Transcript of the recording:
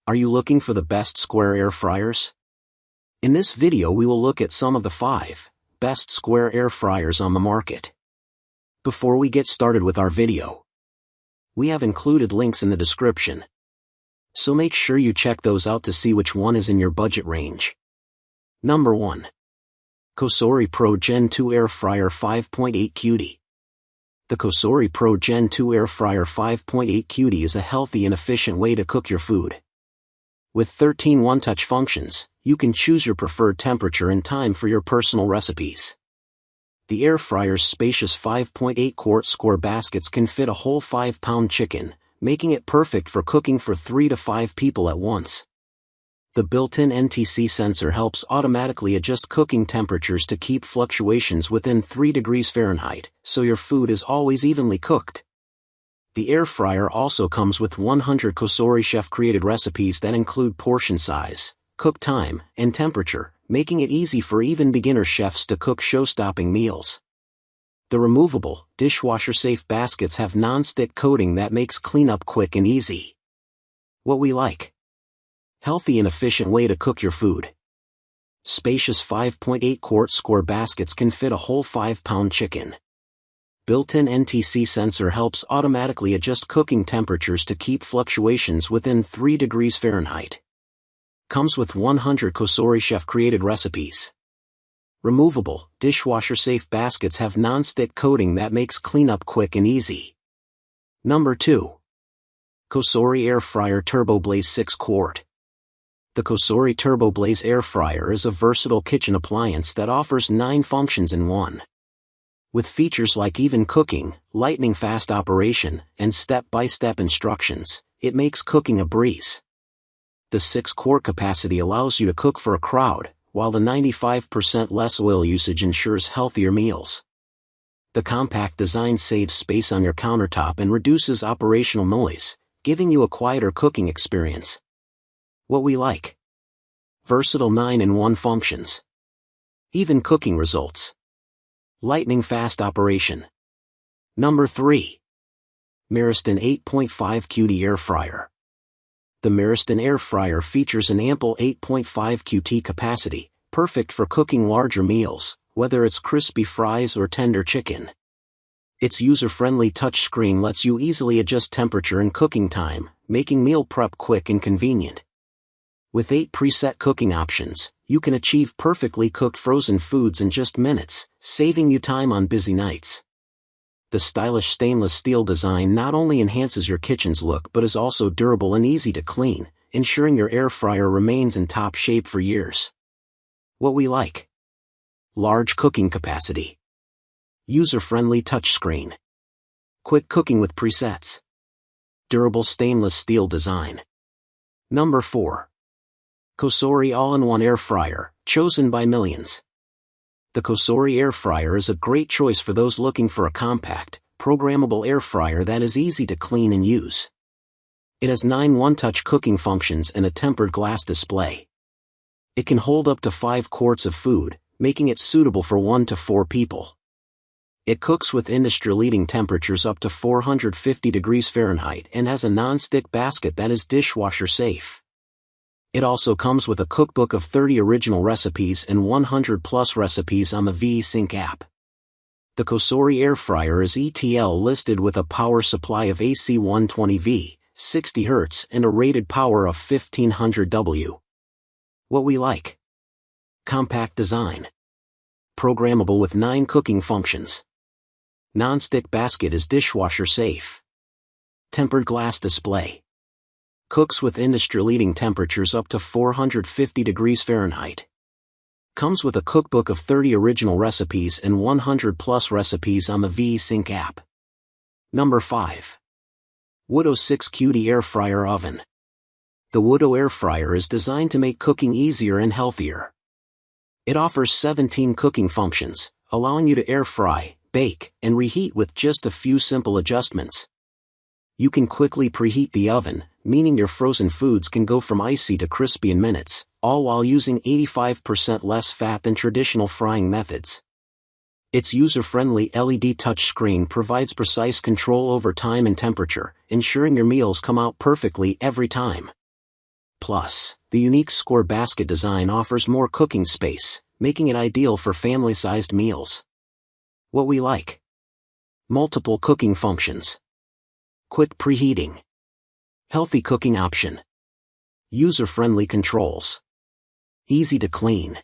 Are you looking for the best square air fryers? In this video we will look at some of the 5 best square air fryers on the market. Before we get started with our video, we have included links in the description, so make sure you check those out to see which one is in your budget range. Number 1. COSORI Pro Gen 2 Air Fryer 5.8 QT. The COSORI Pro Gen 2 Air Fryer 5.8 QT is a healthy and efficient way to cook your food. With 13 one-touch functions, you can choose your preferred temperature and time for your personal recipes. The air fryer's spacious 5.8 quart square baskets can fit a whole 5-pound chicken, making it perfect for cooking for 3 to 5 people at once. The built-in NTC sensor helps automatically adjust cooking temperatures to keep fluctuations within 3 degrees Fahrenheit, so your food is always evenly cooked. The air fryer also comes with 100 COSORI chef-created recipes that include portion size, cook time, and temperature, making it easy for even beginner chefs to cook show-stopping meals. The removable, dishwasher-safe baskets have non-stick coating that makes cleanup quick and easy. What we like: healthy and efficient way to cook your food. Spacious 5.8 quart square baskets can fit a whole 5-pound chicken. Built-in NTC sensor helps automatically adjust cooking temperatures to keep fluctuations within 3 degrees Fahrenheit. Comes with 100 COSORI chef-created recipes. Removable, dishwasher-safe baskets have non-stick coating that makes cleanup quick and easy. Number 2. COSORI Air Fryer TurboBlaze 6 Quart. The COSORI TurboBlaze Air Fryer is a versatile kitchen appliance that offers 9 functions in one. With features like even cooking, lightning-fast operation, and step-by-step instructions, it makes cooking a breeze. The 6-quart capacity allows you to cook for a crowd, while the 95% less oil usage ensures healthier meals. The compact design saves space on your countertop and reduces operational noise, giving you a quieter cooking experience. What we like: versatile 9-in-1 functions. Even cooking results. Lightning-fast operation. Number 3. MIRASTON 8.5 QT Air Fryer. The MIRASTON Air Fryer features an ample 8.5 QT capacity, perfect for cooking larger meals, whether it's crispy fries or tender chicken. Its user-friendly touchscreen lets you easily adjust temperature and cooking time, making meal prep quick and convenient. With 8 preset cooking options, you can achieve perfectly cooked frozen foods in just minutes, saving you time on busy nights. The stylish stainless steel design not only enhances your kitchen's look but is also durable and easy to clean, ensuring your air fryer remains in top shape for years. What we like: large cooking capacity. User-friendly touchscreen. Quick cooking with presets. Durable stainless steel design. Number 4. COSORI All-in-One Air Fryer, chosen by millions. The COSORI Air Fryer is a great choice for those looking for a compact, programmable air fryer that is easy to clean and use. It has 9 one-touch cooking functions and a tempered glass display. It can hold up to 5 quarts of food, making it suitable for 1 to 4 people. It cooks with industry-leading temperatures up to 450 degrees Fahrenheit and has a non-stick basket that is dishwasher safe. It also comes with a cookbook of 30 original recipes and 100+ recipes on the VSync app. The COSORI Air Fryer is ETL listed with a power supply of AC 120V, 60 Hz and a rated power of 1500 W. What we like: compact design. Programmable with 9 cooking functions. Non-stick basket is dishwasher safe. Tempered glass display. Cooks with industry-leading temperatures up to 450 degrees Fahrenheit. Comes with a cookbook of 30 original recipes and 100+ recipes on the VSync app. Number 5. WHUTO 6 QT Air Fryer Oven. The WHUTO Air Fryer is designed to make cooking easier and healthier. It offers 17 cooking functions, allowing you to air fry, bake, and reheat with just a few simple adjustments. You can quickly preheat the oven, meaning your frozen foods can go from icy to crispy in minutes, all while using 85% less fat than traditional frying methods. Its user-friendly LED touchscreen provides precise control over time and temperature, ensuring your meals come out perfectly every time. Plus, the unique square basket design offers more cooking space, making it ideal for family-sized meals. What we like: multiple cooking functions, quick preheating, healthy cooking option, user-friendly controls, easy to clean.